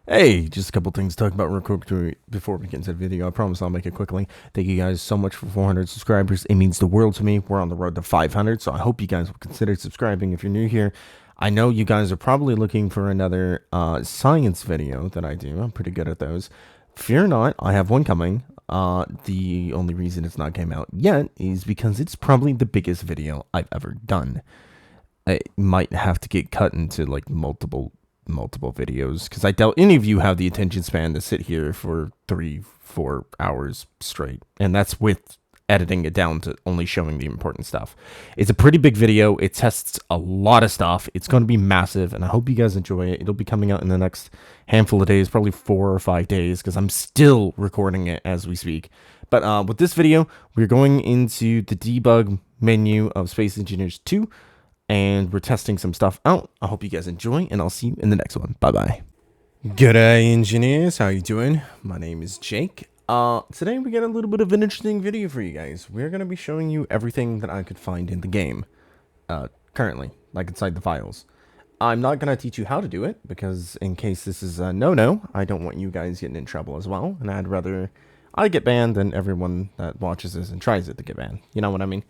Hey, just a couple things to talk about real quick before we get into the video. I promise I'll make it quickly. Thank you guys so much for 400 subscribers. It means the world to me. We're on the road to 500, so I hope you guys will consider subscribing if you're new here. I know you guys are probably looking for another science video that I do. I'm pretty good at those. Fear not, I have one coming. The only reason it's not came out yet is because it's probably the biggest video I've ever done. It might have to get cut into like multiple videos because I doubt any of you have the attention span to sit here for 3-4 hours straight, and that's with editing it down to only showing the important stuff. It's a pretty big video. It tests a lot of stuff. It's going to be massive, and I hope you guys enjoy it. It'll be coming out in the next handful of days, probably 4 or 5 days, because I'm still recording it as we speak. But with this video, we're going into the debug menu of Space Engineers 2, and we're testing some stuff out. I hope you guys enjoy, and I'll see you in the next one. Bye-bye. G'day, engineers. How you doing? My name is Jake. Today we got a little bit of an interesting video for you guys. We're going to be showing you everything that I could find in the game, currently, like inside the files. I'm not going to teach you how to do it, because in case this is a no-no, I don't want you guys getting in trouble as well, and I'd rather I get banned than everyone that watches this and tries it to get banned. You know what I mean?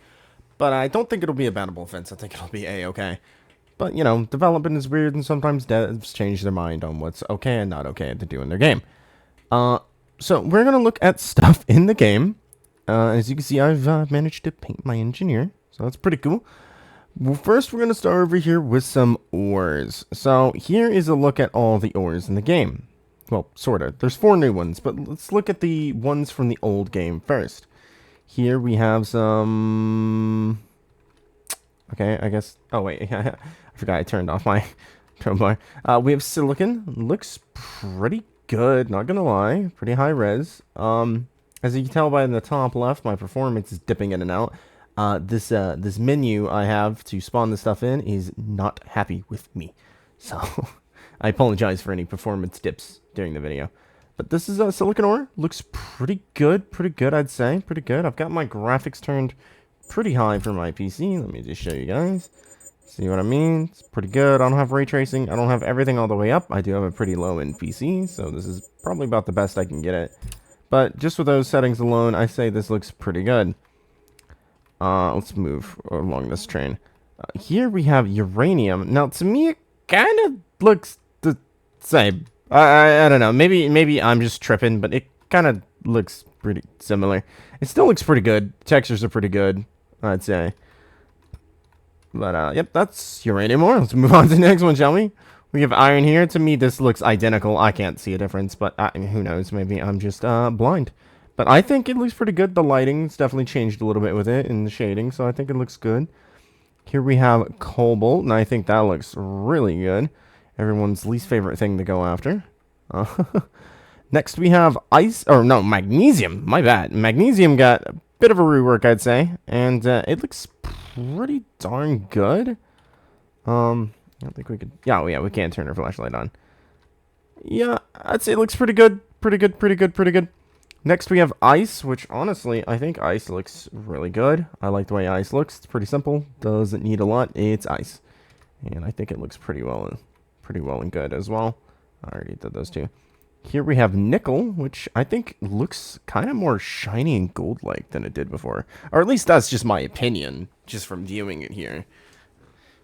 But I don't think it'll be a bannable offense. I think it'll be A-okay. But, you know, development is weird, and sometimes devs change their mind on what's okay and not okay to do in their game. So we're going to look at stuff in the game. As you can see, I've managed to paint my engineer, so that's pretty cool. Well, first, we're going to start over here with some ores. So here is a look at all the ores in the game. Well, sort of. There's 4 new ones, but let's look at the ones from the old game first. Here we have some... Okay, I guess... Oh, wait. I forgot I turned off my bar. We have silicon. Looks pretty good, not gonna lie. Pretty high res. As you can tell by the top left, my performance is dipping in and out. This menu I have to spawn the stuff in is not happy with me. So, I apologize for any performance dips during the video. But this is a silicon ore. Looks pretty good, I'd say. Pretty good. I've got my graphics turned pretty high for my PC. Let me just show you guys. See what I mean? It's pretty good. I don't have ray tracing. I don't have everything all the way up. I do have a pretty low-end PC, so this is probably about the best I can get it. But just with those settings alone, I say this looks pretty good. Let's move along this train. Here we have uranium. Now, to me, it kind of looks the same. I don't know. Maybe I'm just tripping, but it kind of looks pretty similar. It still looks pretty good. Textures are pretty good, I'd say. But, yep, that's uranium ore. Let's move on to the next one, shall we? We have iron here. To me, this looks identical. I can't see a difference, but who knows? Maybe I'm just blind. But I think it looks pretty good. The lighting's definitely changed a little bit with it and the shading, so I think it looks good. Here we have cobalt, and I think that looks really good. Everyone's least favorite thing to go after. Next, we have magnesium. My bad. Magnesium got a bit of a rework, I'd say, and it looks pretty darn good. I don't think we could... Yeah, we can't turn our flashlight on. Yeah, I'd say it looks pretty good. Pretty good. Next, we have ice, which, honestly, I think ice looks really good. I like the way ice looks. It's pretty simple. Doesn't need a lot. It's ice. And I think it looks pretty well and good as well. I already did those two. Here we have nickel, which I think looks kind of more shiny and gold-like than it did before. Or at least that's just my opinion, just from viewing it here.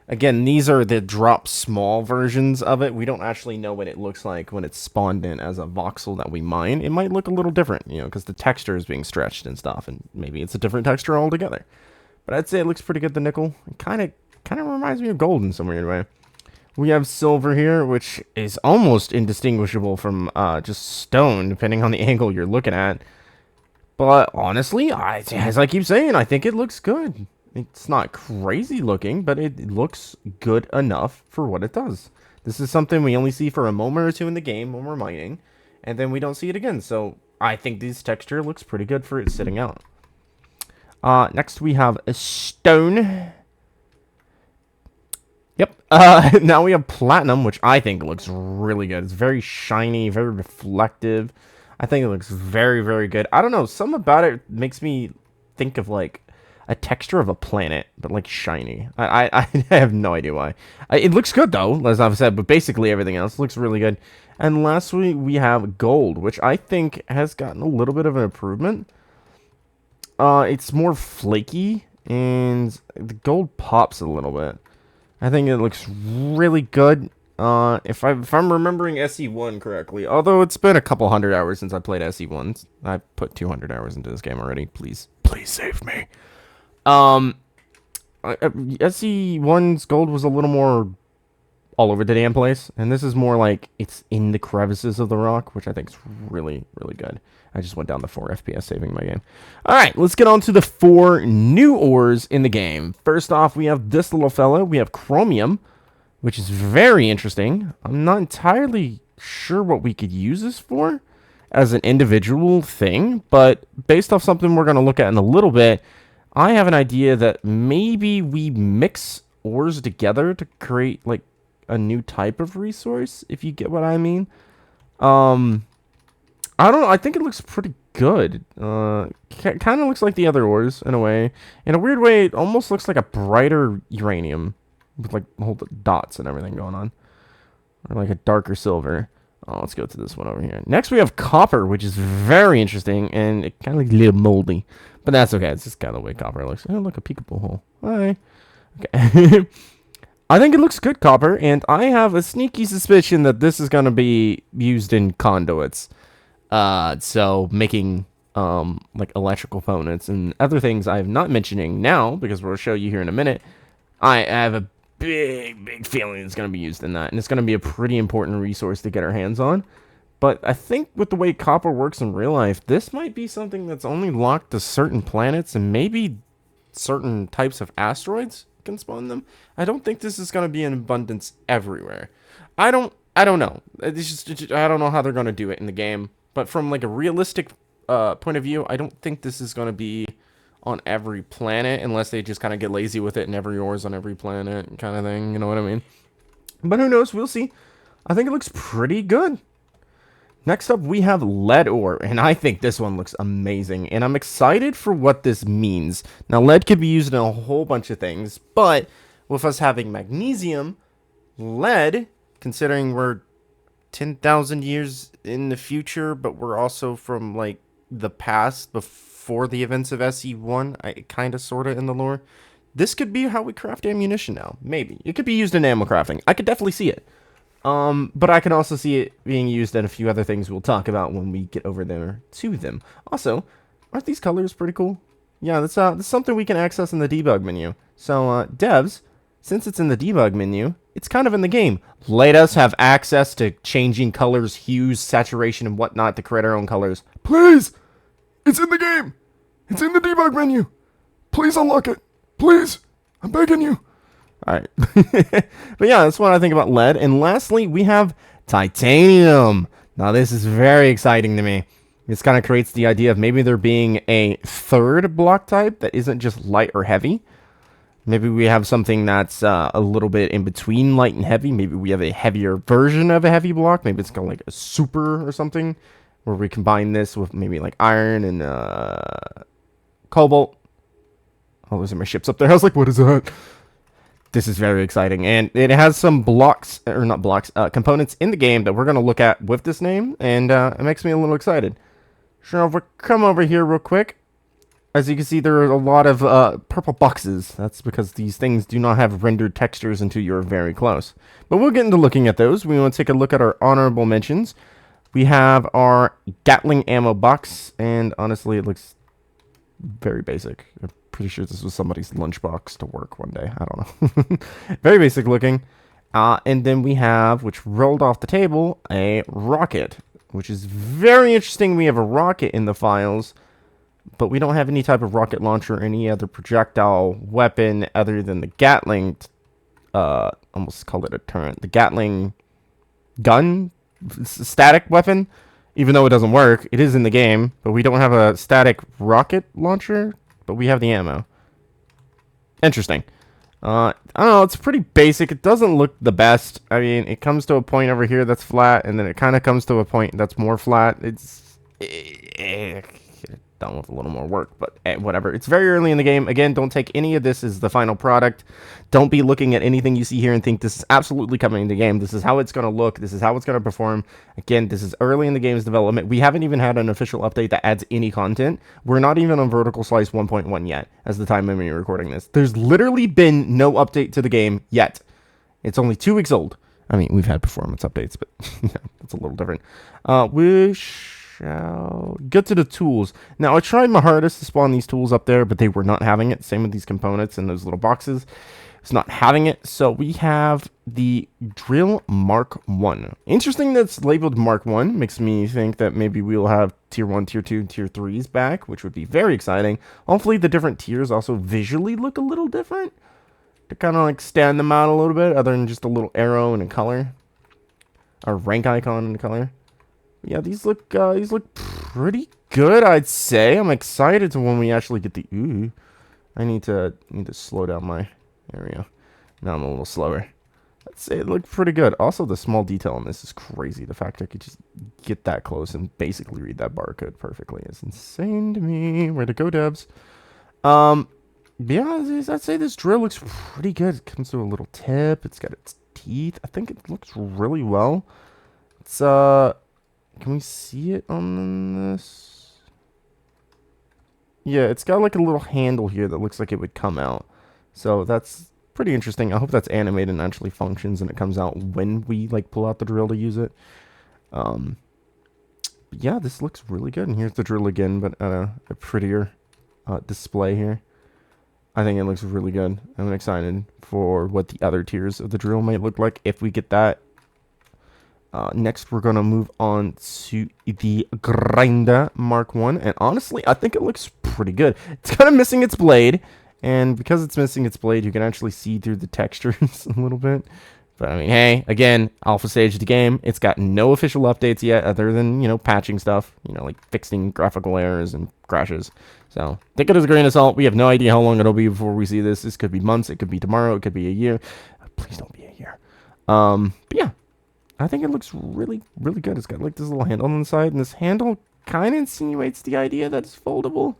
Again, these are the drop small versions of it. We don't actually know what it looks like when it's spawned in as a voxel that we mine. It might look a little different, you know, because the texture is being stretched and stuff, and maybe it's a different texture altogether. But I'd say it looks pretty good, the nickel. It kind of reminds me of gold in some weird way. We have silver here, which is almost indistinguishable from just stone, depending on the angle you're looking at. But honestly, as I keep saying, I think it looks good. It's not crazy looking, but it looks good enough for what it does. This is something we only see for a moment or two in the game when we're mining, and then we don't see it again. So I think this texture looks pretty good for it sitting out. Next, we have a stone. Yep. Now we have platinum, which I think looks really good. It's very shiny, very reflective. I think it looks very good. I don't know. Something about it makes me think of, like, a texture of a planet, but, like, shiny. I have no idea why. It looks good, though, as I've said, but basically everything else looks really good. And lastly, we have gold, which I think has gotten a little bit of an improvement. It's more flaky, and the gold pops a little bit. I think it looks really good. If I'm remembering SE1 correctly, although it's been a couple hundred hours since I played SE1, I put 200 hours into this game already. Please save me. SE1's gold was a little more all over the damn place, and this is more like it's in the crevices of the rock, which I think is really, really good. I just went down to 4 FPS saving my game. Alright, let's get on to the 4 new ores in the game. First off, we have this little fella. We have chromium, which is very interesting. I'm not entirely sure what we could use this for as an individual thing, but based off something we're going to look at in a little bit, I have an idea that maybe we mix ores together to create like a new type of resource, if you get what I mean. I don't know. I think it looks pretty good. Kind of looks like the other ores in a way. In a weird way, it almost looks like a brighter uranium with like whole dots and everything going on, or like a darker silver. Oh, let's go to this one over here. Next, we have copper, which is very interesting, and it kind of looks a little moldy, but that's okay. It's just kind of the way copper looks. Oh, look, a peekaboo hole. Hi. Okay. I think it looks good, copper, and I have a sneaky suspicion that this is going to be used in conduits. So making like electrical components and other things I'm not mentioning now because we'll show you here in a minute. I have a big feeling it's going to be used in that, and it's going to be a pretty important resource to get our hands on. But I think with the way copper works in real life, this might be something that's only locked to certain planets and maybe certain types of asteroids can spawn them. I don't think this is going to be in abundance everywhere. I don't know. It's just, I don't know how they're going to do it in the game. But from like a realistic point of view, I don't think this is going to be on every planet unless they just kind of get lazy with it and every ore is on every planet kind of thing. You know what I mean? But who knows? We'll see. I think it looks pretty good. Next up, we have lead ore, and I think this one looks amazing, and I'm excited for what this means. Now, lead could be used in a whole bunch of things, but with us having magnesium, lead, considering we're 10,000 years in the future, but we're also from, like, the past before the events of SE1, kind of, sort of, in the lore. This could be how we craft ammunition now. Maybe. It could be used in ammo crafting. I could definitely see it. But I can also see it being used in a few other things we'll talk about when we get over there to them. Also, aren't these colors pretty cool? Yeah, that's something we can access in the debug menu. So, devs, since it's in the debug menu, it's kind of in the game. Let us have access to changing colors, hues, saturation, and whatnot to create our own colors. Please! It's in the game! It's in the debug menu! Please unlock it! Please! I'm begging you! Alright. But yeah, that's what I think about lead. And lastly, we have titanium. Now, this is very exciting to me. This kind of creates the idea of maybe there being a third block type that isn't just light or heavy. Maybe we have something that's a little bit in between light and heavy. Maybe we have a heavier version of a heavy block. Maybe it's kind of like a super or something, where we combine this with maybe like iron and cobalt. Oh, those are my ships up there. I was like, what is that? This is very exciting, and it has some blocks, or not blocks, components in the game that we're going to look at with this name, and it makes me a little excited. Sure, if we come over here real quick, as you can see, there are a lot of purple boxes. That's because these things do not have rendered textures until you're very close. But we'll get into looking at those. We want to take a look at our honorable mentions. We have our Gatling ammo box, and honestly, it looks very basic. I'm pretty sure this was somebody's lunchbox to work one day. I don't know. Very basic looking. And then we have, which rolled off the table, a rocket, which is very interesting. We have a rocket in the files, but we don't have any type of rocket launcher or any other projectile weapon other than the Gatling, almost call it a turret, the Gatling gun, static weapon. Even though it doesn't work, it is in the game, but we don't have a static rocket launcher, but we have the ammo. Interesting. I don't know, it's pretty basic. It doesn't look the best. I mean, it comes to a point over here that's flat, and then it kind of comes to a point that's more flat. It's done with a little more work, but whatever. It's very early in the game. Again, don't take any of this as the final product. Don't be looking at anything you see here and think this is absolutely coming in the game. This is how it's going to look. This is how it's going to perform. Again, this is early in the game's development. We haven't even had an official update that adds any content. We're not even on Vertical Slice 1.1 yet, as the time of me recording this. There's literally been no update to the game yet. It's only 2 weeks old. I mean, we've had performance updates, but it's a little different. We shall get to the tools. Now, I tried my hardest to spawn these tools up there, but they were not having it. Same with these components and those little boxes. It's not having it. So we have the drill Mark 1. Interesting that it's labeled Mark 1. Makes me think that maybe we'll have tier 1, tier 2, and tier 3s back, which would be very exciting. Hopefully the different tiers also visually look a little different, to kind of like stand them out a little bit, other than just a little arrow and a color, or rank icon and a color. Yeah, these look pretty good, I'd say. I'm excited to when we actually get the. Ooh, I need to slow down my. There we go. Now I'm a little slower. I'd say it looked pretty good. Also, the small detail on this is crazy. The fact I could just get that close and basically read that barcode perfectly is insane to me. Where to go, Debs? Yeah, I'd say this drill looks pretty good. It comes to a little tip. It's got its teeth. I think it looks really well. It's, can we see it on this? Yeah, it's got like a little handle here that looks like it would come out. So that's pretty interesting. I hope that's animated and actually functions and it comes out when we like pull out the drill to use it. Yeah, this looks really good. And here's the drill again, but a prettier display here. I think it looks really good. I'm excited for what the other tiers of the drill might look like if we get that. Next, we're going to move on to the grinder Mark 1. And honestly, I think it looks pretty good. It's kind of missing its blade. And because it's missing its blade, you can actually see through the textures a little bit. But I mean, hey, again, alpha stage of the game. It's got no official updates yet other than, you know, patching stuff. You know, like fixing graphical errors and crashes. So, take it as a grain of salt. We have no idea how long it'll be before we see this. This could be months. It could be tomorrow. It could be a year. Please don't be a year. But yeah. I think it looks really, really good. It's got like this little handle on the side. And this handle kind of insinuates the idea that it's foldable.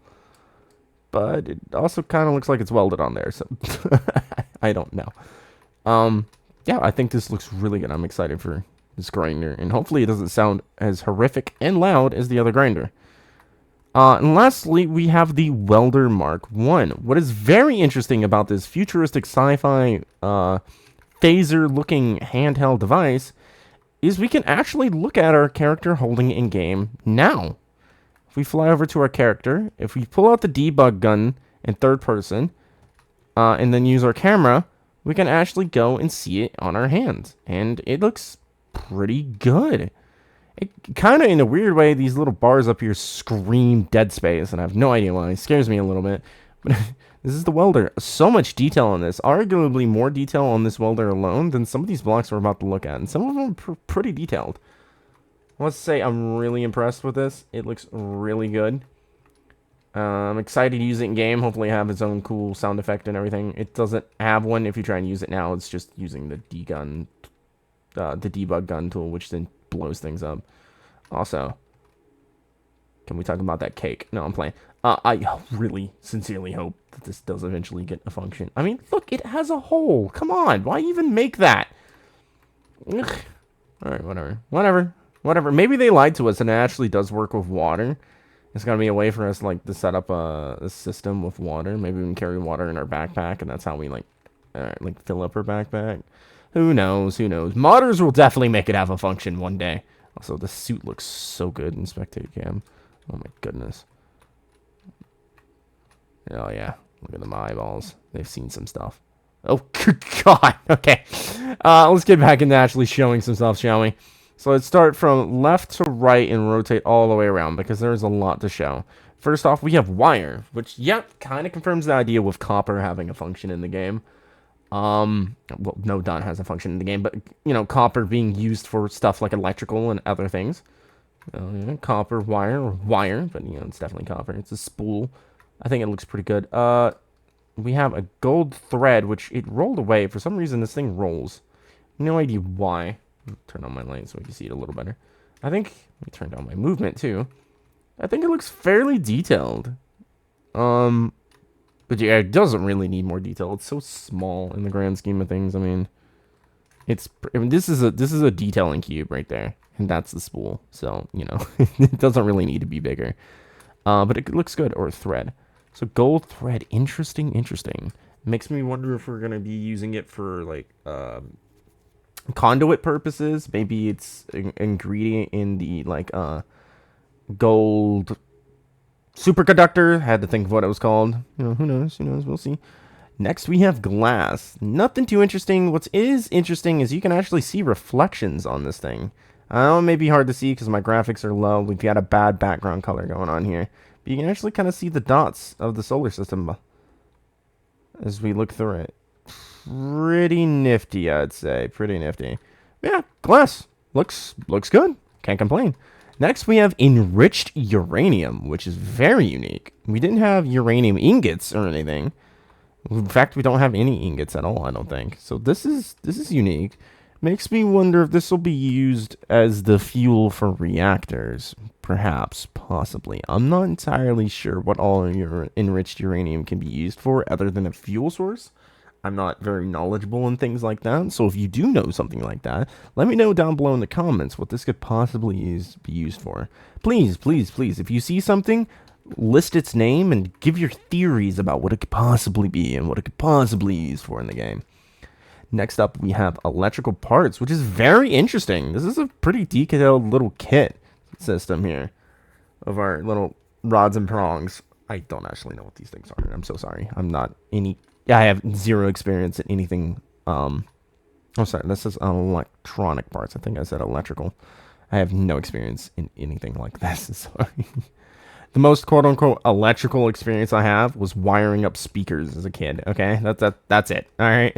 But it also kind of looks like it's welded on there. So, I don't know. Yeah, I think this looks really good. I'm excited for this grinder. And hopefully it doesn't sound as horrific and loud as the other grinder. And lastly, we have the Welder Mark 1. What is very interesting about this futuristic sci-fi phaser-looking handheld device is we can actually look at our character holding it in-game now. If we fly over to our character, if we pull out the debug gun in third person, and then use our camera, we can actually go and see it on our hands. And it looks pretty good. It kind of, in a weird way, these little bars up here scream Dead Space, and I have no idea why. It scares me a little bit. But this is the welder. So much detail on this. Arguably more detail on this welder alone than some of these blocks we're about to look at. And some of them are pretty detailed. Let's say I'm really impressed with this. It looks really good. I'm excited to use it in game. Hopefully have its own cool sound effect and everything. It doesn't have one if you try and use it now. It's just using the debug gun tool, which then blows things up. Also, can we talk about that cake? No, I'm playing. I really, sincerely hope that this does eventually get a function. I mean, look, it has a hole. Come on, why even make that? Ugh. All right, whatever. Maybe they lied to us and it actually does work with water. It's gonna be a way for us like to set up a system with water. Maybe we can carry water in our backpack, and that's how we like fill up our backpack. Who knows? Modders will definitely make it have a function one day. Also, the suit looks so good in spectator cam. Oh my goodness. Oh yeah, look at them eyeballs. They've seen some stuff. Oh good God. Okay, let's get back into actually showing some stuff, shall we? So let's start from left to right and rotate all the way around because there's a lot to show. First off, we have wire, which, yep, kind of confirms the idea with copper having a function in the game. Well, no dot has a function in the game, but, you know, copper being used for stuff like electrical and other things. Yeah, copper, wire, but, you know, it's definitely copper. It's a spool. I think it looks pretty good. We have a gold thread, which it rolled away. For some reason, this thing rolls. No idea why. Turn on my light so we can see it a little better. I think we turned on my movement too. I think it looks fairly detailed. But yeah, it doesn't really need more detail. It's so small in the grand scheme of things. I mean, this is a detailing cube right there, and that's the spool. So you know, it doesn't really need to be bigger. But it looks good. Or a thread. So gold thread, interesting. Makes me wonder if we're gonna be using it for like conduit purposes. Maybe it's an ingredient in the like gold superconductor. Had to think of what it was called. You know, who knows? We'll see. Next, we have glass. Nothing too interesting. What is interesting is you can actually see reflections on this thing. I know it may be hard to see because my graphics are low. We've got a bad background color going on here. But you can actually kind of see the dots of the solar system as we look through it. Pretty nifty, I'd say. Pretty nifty. Yeah, glass. Looks good. Can't complain. Next, we have enriched uranium, which is very unique. We didn't have uranium ingots or anything. In fact, we don't have any ingots at all, I don't think. So this is unique. Makes me wonder if this will be used as the fuel for reactors. Perhaps, possibly. I'm not entirely sure what all your enriched uranium can be used for other than a fuel source. I'm not very knowledgeable in things like that. So if you do know something like that, let me know down below in the comments what this could possibly be used for. Please, if you see something, list its name and give your theories about what it could possibly be and what it could possibly be used for in the game. Next up, we have electrical parts, which is very interesting. This is a pretty detailed little kit system here of our little rods and prongs. I don't actually know what these things are. I'm so sorry. I have zero experience in anything. Oh, sorry. This is electronic parts. I think I said electrical. I have no experience in anything like this. Sorry. The most quote-unquote electrical experience I have was wiring up speakers as a kid. Okay, that's it. All right.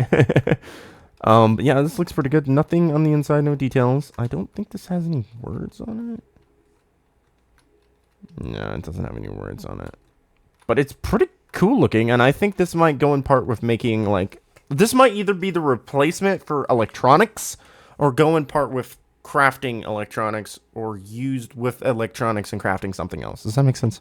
But yeah, this looks pretty good. Nothing on the inside, no details. I don't think this has any words on it. No, it doesn't have any words on it. But it's pretty cool looking, and I think this might go in part with making like this might either be the replacement for electronics or go in part with crafting electronics or used with electronics and crafting something else. Does that make sense?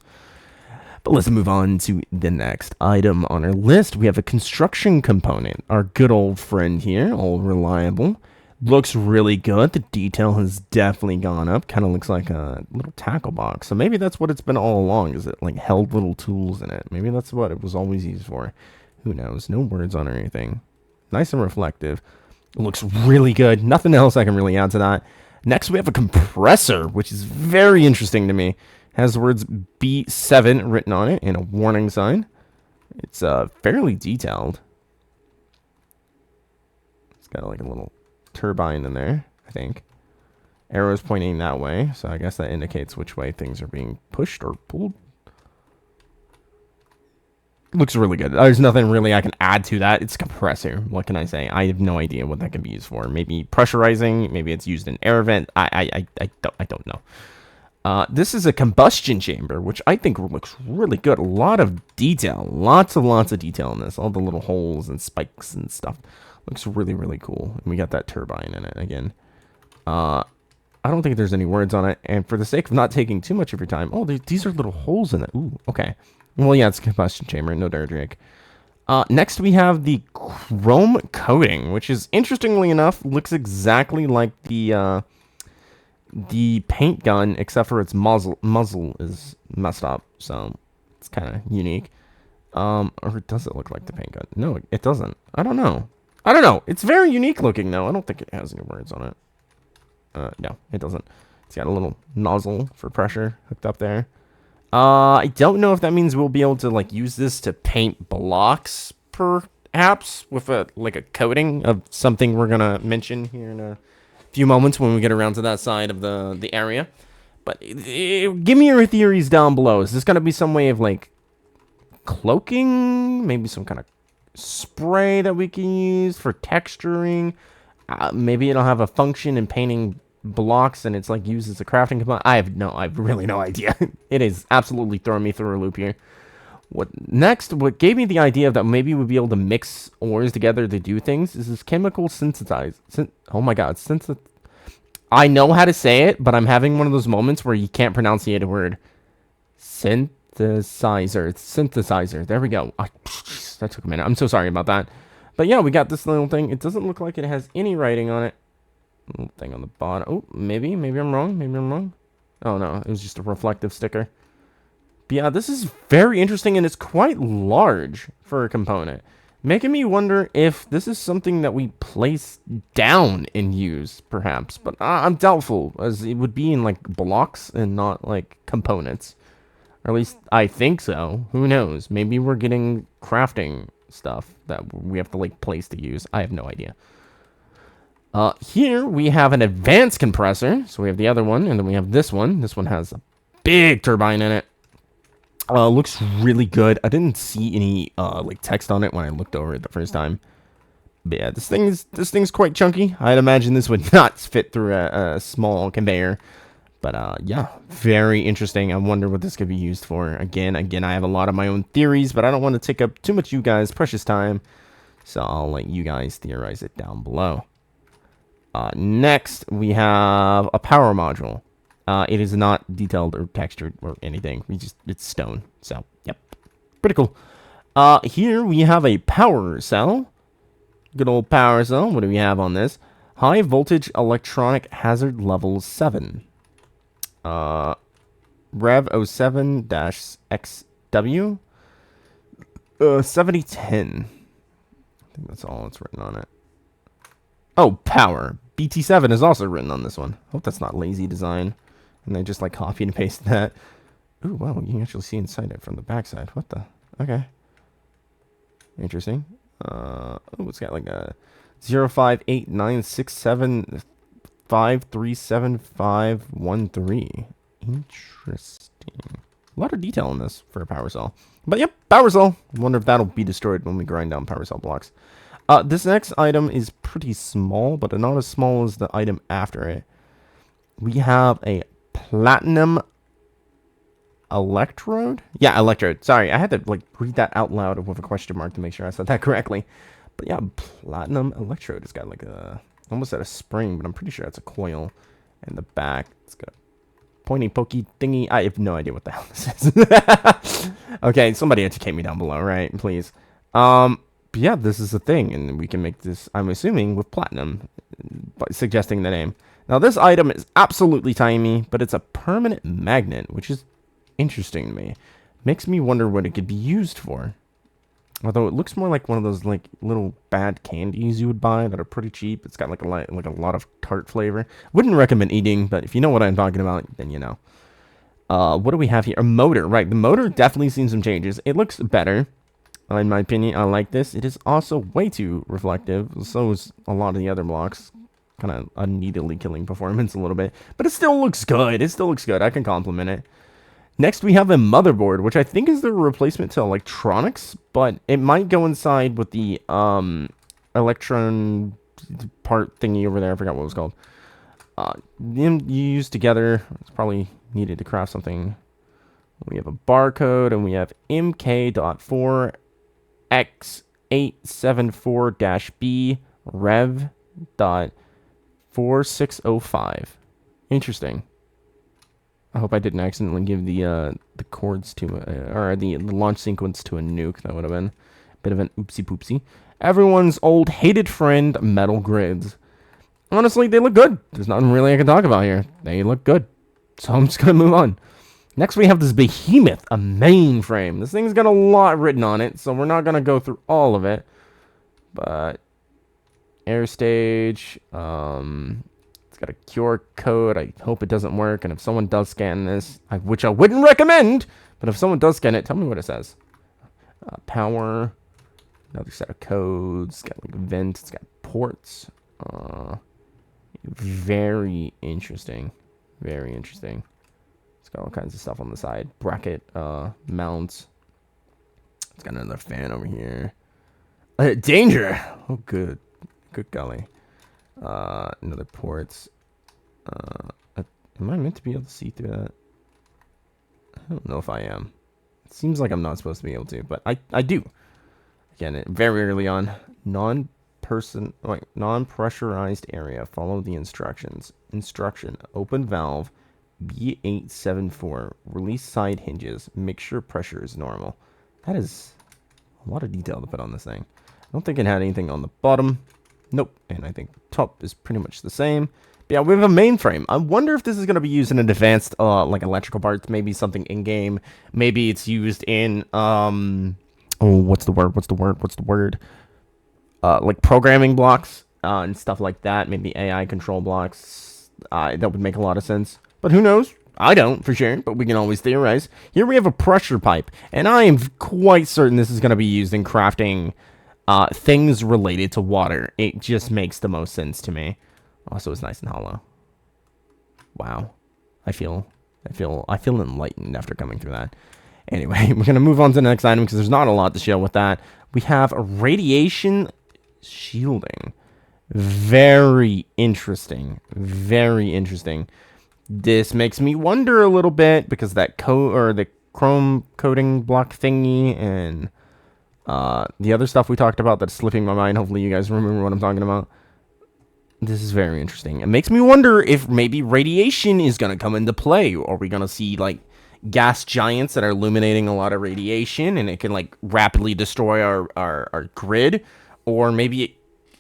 But let's move on to the next item on our list. We have a construction component. Our good old friend here, old reliable. Looks really good. The detail has definitely gone up. Kind of looks like a little tackle box. So maybe that's what it's been all along. Is it like held little tools in it? Maybe that's what it was always used for. Who knows? No words on or anything. Nice and reflective. Looks really good. Nothing else I can really add to that. Next, we have a compressor, which is very interesting to me. Has the words B7 written on it and a warning sign. It's fairly detailed. It's got like a little turbine in there, I think. Arrows pointing that way, so I guess that indicates which way things are being pushed or pulled. Looks really good. There's nothing really I can add to that. It's a compressor. What can I say? I have no idea what that can be used for. Maybe pressurizing. Maybe it's used in air vent. I don't know. This is a combustion chamber, which I think looks really good. A lot of detail. Lots of detail in this. All the little holes and spikes and stuff. Looks really, really cool. And we got that turbine in it again. I don't think there's any words on it. And for the sake of not taking too much of your time. Oh, these are little holes in it. Ooh, okay. Well, yeah, it's a combustion chamber. No NivJake. Next, we have the chrome coating, which is, interestingly enough, looks exactly like the paint gun, except for its muzzle is messed up. So, it's kind of unique. Or does it look like the paint gun? No, it doesn't. I don't know. It's very unique looking, though. I don't think it has any words on it. No, it doesn't. It's got a little nozzle for pressure hooked up there. I don't know if that means we'll be able to like use this to paint blocks, perhaps, with a coating of something we're gonna mention here in a few moments when we get around to that side of the area. But give me your theories down below. Is this gonna be some way of like cloaking? Maybe some kind of spray that we can use for texturing? Maybe it'll have a function in painting blocks and it's like used as a crafting component. I have really no idea. It is absolutely throwing me through a loop here. What gave me the idea that maybe we'd be able to mix ores together to do things is this chemical synthesize. Oh my god, I know how to say it, but I'm having one of those moments where you can't pronounce the word. Synthesizer. There we go. Oh, that took a minute. I'm so sorry about that. But yeah, we got this little thing. It doesn't look like it has any writing on it. Little thing on the bottom. Oh, maybe I'm wrong. Oh no, it was just a reflective sticker. But yeah, this is very interesting, and it's quite large for a component, making me wonder if this is something that we place down and use, perhaps. But I'm doubtful, as it would be in like blocks and not like components. Or at least I think so. Who knows? Maybe we're getting crafting stuff that we have to like place to use. I have no idea. Here we have an advanced compressor. So we have the other one, and then we have this one. This one has a big turbine in it. Looks really good. I didn't see any like text on it when I looked over it the first time. But yeah, this thing's quite chunky. I'd imagine this would not fit through a small conveyor. But yeah, very interesting. I wonder what this could be used for. Again, I have a lot of my own theories, but I don't want to take up too much of you guys' precious time. So I'll let you guys theorize it down below. Next, we have a power module. It is not detailed or textured or anything. It's stone. So, yep. Pretty cool. Here we have a power cell. Good old power cell. What do we have on this? High voltage electronic hazard level 7. Rev 07-XW. 7010. I think that's all that's written on it. Oh, power. BT7 is also written on this one. Hope that's not lazy design. And they just like copy and paste that. Ooh, wow, you can actually see inside it from the backside. What the? Okay. Interesting. Oh, it's got like a 058967537513. Interesting. A lot of detail in this for a power cell. But yep, power cell. Wonder if that'll be destroyed when we grind down power cell blocks. This next item is pretty small, but not as small as the item after it. We have a platinum electrode? Yeah, electrode. Sorry, I had to like read that out loud with a question mark to make sure I said that correctly. But yeah, platinum electrode. It's got like a, almost at a spring, but I'm pretty sure it's a coil. And the back, it's got a pointy pokey thingy. I have no idea what the hell this is. Okay, somebody educate me down below, right? Please. But yeah, this is a thing, and we can make this, I'm assuming, with platinum, by suggesting the name. Now, this item is absolutely tiny, but it's a permanent magnet, which is interesting to me. Makes me wonder what it could be used for. Although it looks more like one of those like little bad candies you would buy that are pretty cheap. It's got like a lot of tart flavor. Wouldn't recommend eating, but if you know what I'm talking about, then you know. What do we have here? A motor, right? The motor definitely seen some changes. It looks better. In my opinion, I like this. It is also way too reflective. So is a lot of the other blocks. Kind of unneededly killing performance a little bit. But it still looks good. I can compliment it. Next, we have a motherboard, which I think is the replacement to electronics. But it might go inside with the electron part thingy over there. I forgot what it was called. Them used together. It's probably needed to craft something. We have a barcode, and we have MK.4 X874-B Rev.4605. Interesting. I hope I didn't accidentally give the chords to or the launch sequence to a nuke. That would have been a bit of an oopsie poopsie. Everyone's old hated friend, metal grids. Honestly, they look good. There's nothing really I can talk about here. They look good. So I'm just gonna move on. Next, we have this behemoth, a mainframe. This thing's got a lot written on it, so we're not going to go through all of it. But, air stage, it's got a QR code. I hope it doesn't work, and if someone does scan this, which I wouldn't recommend, but if someone does scan it, tell me what it says. Power, another set of codes, it's got like vent, it's got ports. Very interesting. Very interesting. Got all kinds of stuff on the side. Bracket mounts. It's got another fan over here. Danger! Oh, good. Good golly. Another ports. Am I meant to be able to see through that? I don't know if I am. It seems like I'm not supposed to be able to, but I do. Again, very early on. Non-pressurized area. Follow the instructions. Instruction. Open valve. B874. Release side hinges. Make sure pressure is normal. That is a lot of detail to put on this thing. I don't think it had anything on the bottom. Nope. And I think the top is pretty much the same. But yeah, we have a mainframe. I wonder if this is going to be used in advanced, like electrical parts. Maybe something in-game. Maybe it's used in, oh, what's the word? Like programming blocks, and stuff like that. Maybe AI control blocks. That would make a lot of sense. But who knows? I don't, for sure, but we can always theorize. Here we have a pressure pipe, and I am quite certain this is going to be used in crafting things related to water. It just makes the most sense to me. Also, it's nice and hollow. Wow. I feel enlightened after coming through that. Anyway, we're going to move on to the next item because there's not a lot to show with that. We have radiation shielding. Very interesting. Very interesting. This makes me wonder a little bit because that the chrome coating block thingy and the other stuff we talked about that's slipping my mind. Hopefully you guys remember what I'm talking about. This is very interesting. It makes me wonder if maybe radiation is going to come into play. Are we going to see like gas giants that are illuminating a lot of radiation and it can like rapidly destroy our grid? Or maybe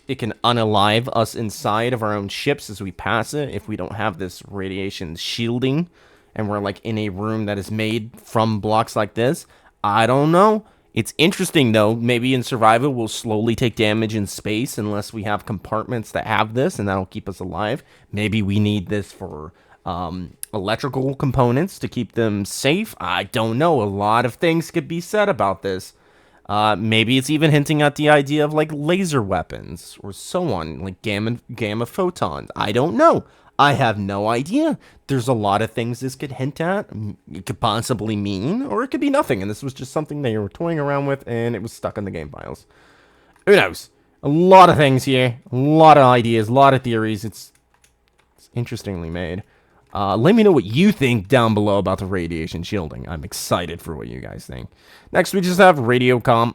it can unalive us inside of our own ships as we pass it if we don't have this radiation shielding and we're like in a room that is made from blocks like this. I don't know. It's interesting though. Maybe in survival we'll slowly take damage in space unless we have compartments that have this and that'll keep us alive. Maybe we need this for electrical components to keep them safe. I don't know. A lot of things could be said about this. Maybe it's even hinting at the idea of like laser weapons or so on, like gamma photons. I don't know. I have no idea. There's a lot of things this could hint at. It could possibly mean, or it could be nothing. And this was just something they were toying around with and it was stuck in the game files. Who knows? A lot of things here. A lot of ideas. A lot of theories. It's interestingly made. Let me know what you think down below about the radiation shielding. I'm excited for what you guys think. Next, we just have radio comm.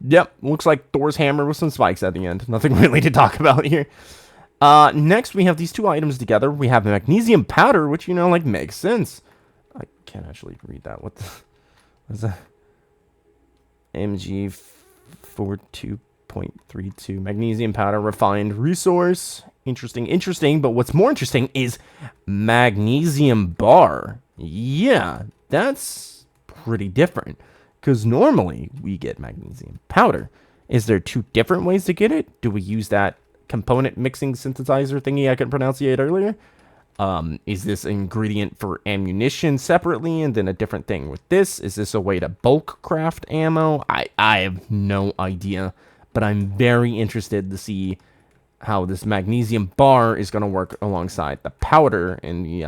Yep, looks like Thor's hammer with some spikes at the end. Nothing really to talk about here. Next, we have these two items together. We have magnesium powder, which, you know, like, makes sense. I can't actually read that. What is that? MG 42.32. Magnesium powder, refined resource. Interesting, but what's more interesting is magnesium bar. Yeah, that's pretty different, because normally we get magnesium powder. Is there two different ways to get it? Do we use that component mixing synthesizer thingy I could pronunciate earlier? Is this ingredient for ammunition separately and then a different thing with this? Is this a way to bulk craft ammo? I have no idea, but I'm very interested to see how this magnesium bar is going to work alongside the powder and the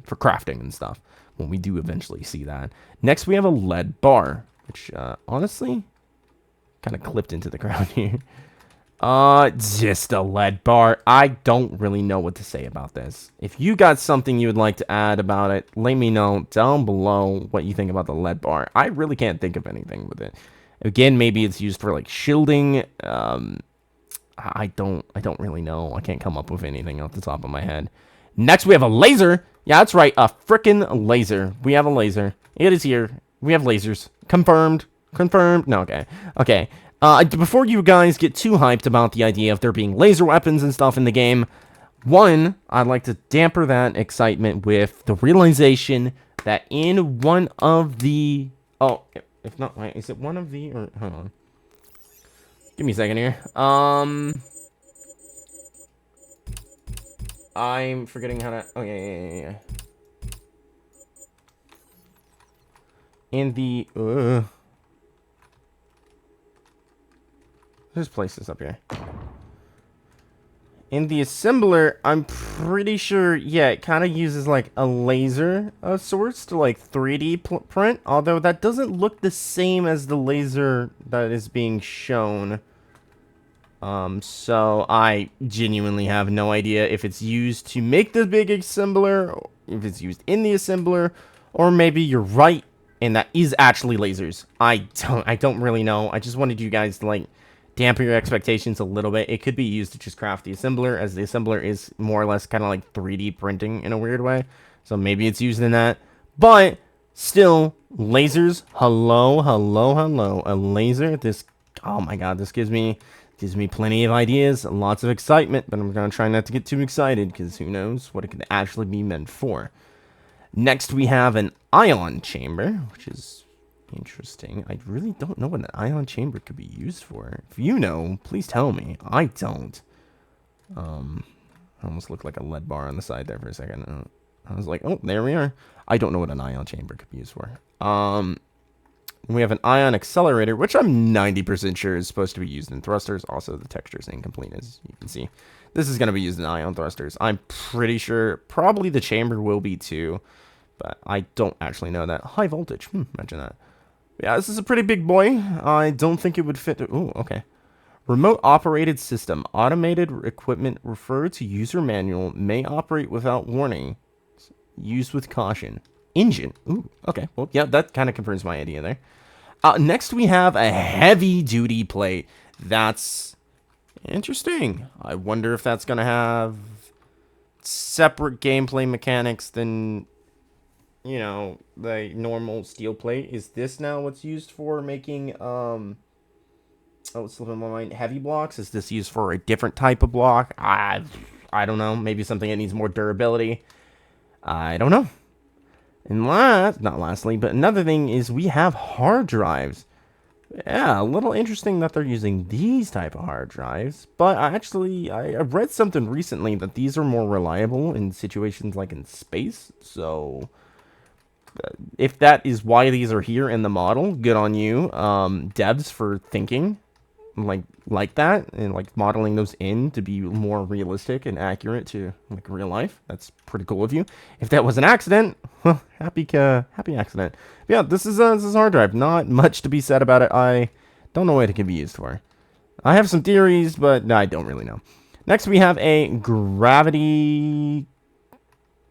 for crafting and stuff when we do eventually see that. Next, we have a lead bar, which honestly kind of clipped into the ground here. Just a lead bar. I don't really know what to say about this. If you got something you would like to add about it, let me know down below what you think about the lead bar. I really can't think of anything with it. Again, maybe it's used for like shielding. I don't really know. I can't come up with anything off the top of my head. Next, we have a laser. Yeah, that's right. A frickin' laser. We have a laser. It is here. We have lasers. Confirmed. No, okay. Okay. Before you guys get too hyped about the idea of there being laser weapons and stuff in the game, one, I'd like to damper that excitement with the realization that in one of the... Oh, if not, wait, is it one of the... Or, hold on. Give me a second here. I'm forgetting how to... Oh, yeah. In the... Just place this up here. In the assembler, I'm pretty sure, yeah, it kind of uses like a laser of sorts to like 3D print, although that doesn't look the same as the laser that is being shown. So I genuinely have no idea if it's used to make the big assembler, or if it's used in the assembler, or maybe you're right and that is actually lasers. I don't really know. I just wanted you guys to like damper your expectations a little bit. It could be used to just craft the assembler, as the assembler is more or less kind of like 3D printing in a weird way. So maybe it's used in that. But still, lasers. Hello, hello, hello. A laser. This, oh my god, this gives me plenty of ideas, lots of excitement, but I'm going to try not to get too excited, because who knows what it could actually be meant for. Next, we have an ion chamber, which is interesting. I really don't know what an ion chamber could be used for. If you know, please tell me. I don't. Almost looked like a lead bar on the side there for a second. I was like, oh, there we are. I don't know what an ion chamber could be used for. We have an ion accelerator, which I'm 90% sure is supposed to be used in thrusters. Also, the texture is incomplete, as you can see. This is going to be used in ion thrusters. I'm pretty sure. Probably the chamber will be too, but I don't actually know that. High voltage. Imagine that. Yeah, this is a pretty big boy. I don't think it would fit. Oh, okay. Remote operated system. Automated equipment referred to user manual may operate without warning. Used with caution. Engine. Ooh, okay. Well, yeah, that kind of confirms my idea there. Next, we have a heavy-duty plate. That's interesting. I wonder if that's going to have separate gameplay mechanics than, you know, the normal steel plate. Is this now what's used for making, oh, it's slipping my mind, heavy blocks? Is this used for a different type of block? I don't know. Maybe something that needs more durability. I don't know. And not lastly, but another thing is we have hard drives. Yeah, a little interesting that they're using these type of hard drives. But I read something recently that these are more reliable in situations like in space. So if that is why these are here in the model, good on you, devs, for thinking like that and like modeling those in to be more realistic and accurate to like real life. That's pretty cool of you. If that was an accident, well, happy accident. But yeah, this is a hard drive. Not much to be said about it. I don't know what it can be used for. I have some theories, but I don't really know. Next, we have a gravity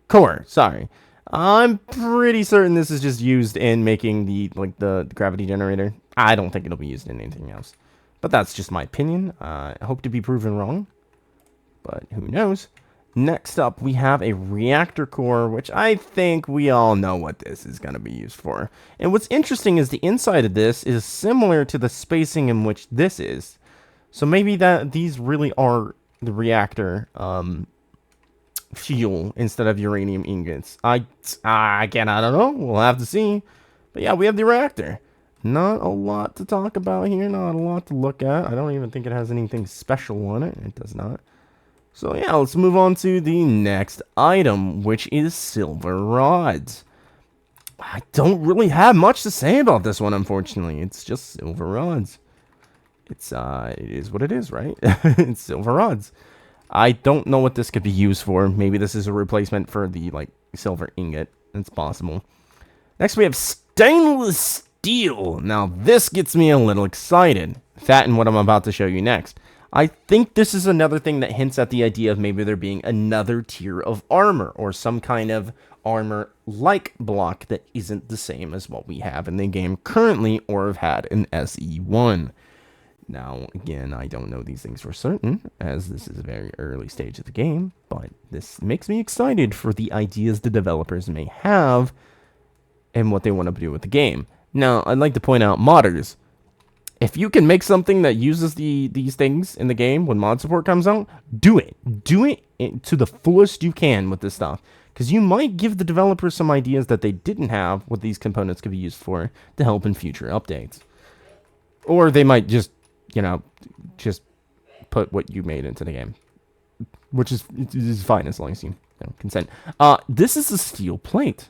core. Sorry. I'm pretty certain this is just used in making the gravity generator. I don't think it'll be used in anything else. But that's just my opinion. I hope to be proven wrong, but who knows. Next up, we have a reactor core, which I think we all know what this is going to be used for. And what's interesting is the inside of this is similar to the spacing in which this is. So maybe that these really are the reactor fuel instead of uranium ingots. Again, I don't know. We'll have to see. But yeah, we have the reactor. Not a lot to talk about here, not a lot to look at. I don't even think it has anything special on it. It does not. So yeah, let's move on to the next item, which is silver rods. I don't really have much to say about this one, unfortunately. It's just silver rods. It is what it is, right? It's silver rods. I don't know what this could be used for. Maybe this is a replacement for the silver ingot. It's possible. Next, we have stainless steel. Now, this gets me a little excited. That and what I'm about to show you next. I think this is another thing that hints at the idea of maybe there being another tier of armor, or some kind of armor-like block that isn't the same as what we have in the game currently, or have had in SE1. Now, again, I don't know these things for certain, as this is a very early stage of the game, but this makes me excited for the ideas the developers may have and what they want to do with the game. Now, I'd like to point out, modders, if you can make something that uses these things in the game when mod support comes out, do it. Do it to the fullest you can with this stuff. Because you might give the developers some ideas that they didn't have what these components could be used for to help in future updates. Or they might just, just put what you made into the game. Which is fine as long as you consent. This is a steel plate.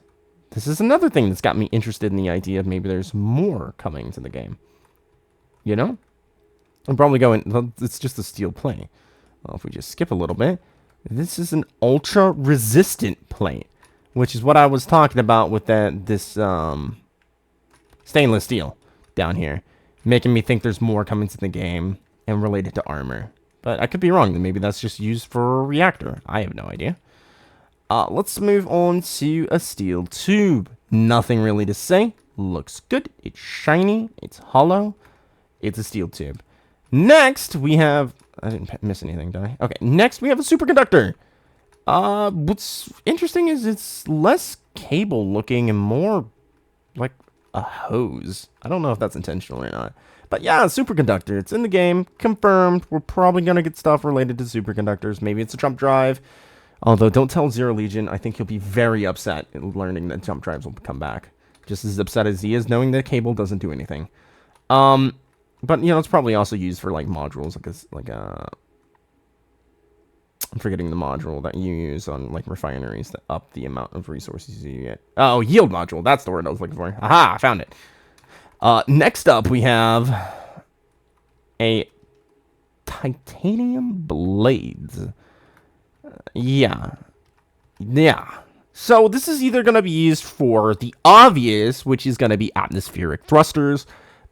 This is another thing that's got me interested in the idea of maybe there's more coming to the game. I'm probably going, it's just a steel plate. Well, if we just skip a little bit, this is an ultra-resistant plate, which is what I was talking about with this stainless steel down here, making me think there's more coming to the game and related to armor. But I could be wrong. Maybe that's just used for a reactor. I have no idea. Let's move on to a steel tube. Nothing really to say. Looks good. It's shiny. It's hollow. It's a steel tube. Next, we have... I didn't miss anything, did I? Okay, next we have a superconductor. What's interesting is it's less cable looking and more like a hose. I don't know if that's intentional or not. But yeah, superconductor. It's in the game. Confirmed. We're probably going to get stuff related to superconductors. Maybe it's a jump drive. Although, don't tell Zero Legion. I think he'll be very upset in learning that jump drives will come back. Just as upset as he is knowing that cable doesn't do anything. But, you know, it's probably also used for, like, modules. I'm forgetting the module that you use on, like, refineries to up the amount of resources you get. Oh, yield module. That's the word I was looking for. Aha, I found it. Next up, we have a titanium blades. Yeah. So this is either going to be used for the obvious, which is going to be atmospheric thrusters,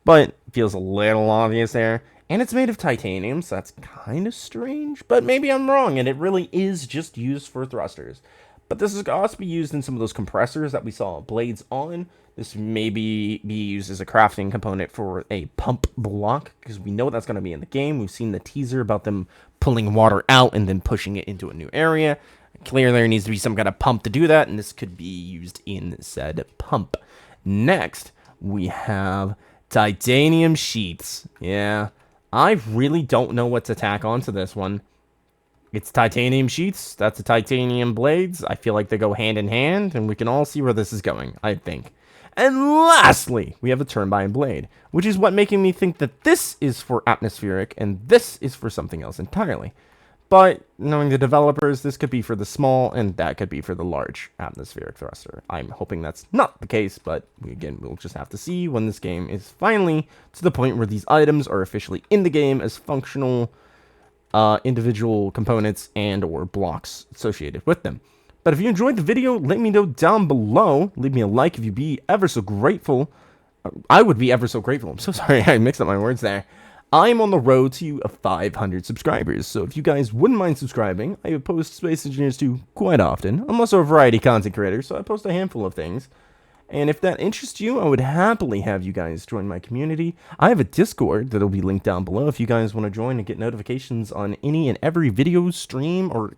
but feels a little obvious there. And it's made of titanium, so that's kind of strange, but maybe I'm wrong, and it really is just used for thrusters. But this is going to also be used in some of those compressors that we saw blades on. This may be used as a crafting component for a pump block, because we know that's going to be in the game. We've seen the teaser about them pulling water out and then pushing it into a new area. Clearly, there needs to be some kind of pump to do that, and this could be used in said pump. Next, we have titanium sheets. Yeah, I really don't know what to tack onto this one. It's titanium sheets. That's the titanium blades. I feel like they go hand in hand, and we can all see where this is going, I think. And lastly, we have the turbine blade, which is what making me think that this is for atmospheric, and this is for something else entirely. But knowing the developers, this could be for the small, and that could be for the large atmospheric thruster. I'm hoping that's not the case, but again, we'll just have to see when this game is finally to the point where these items are officially in the game as functional individual components and or blocks associated with them. But if you enjoyed the video, let me know down below. Leave me a like if you'd be ever so grateful. I would be ever so grateful. I'm so sorry, I mixed up my words there. I'm on the road to 500 subscribers, so if you guys wouldn't mind subscribing, I post Space Engineers 2 quite often. I'm also a variety content creator, so I post a handful of things. And if that interests you, I would happily have you guys join my community. I have a Discord that'll be linked down below if you guys want to join and get notifications on any and every video, stream, or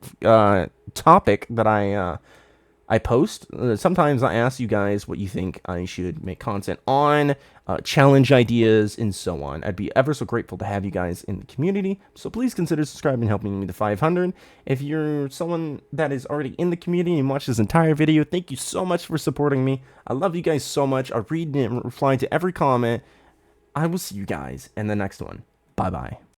topic that I post. Sometimes I ask you guys what you think I should make content on, challenge ideas, and so on. I'd be ever so grateful to have you guys in the community, so please consider subscribing and helping me to 500. If you're someone that is already in the community and watched this entire video, thank you so much for supporting me. I love you guys so much. I read and reply to every comment. I will see you guys in the next one. Bye-bye.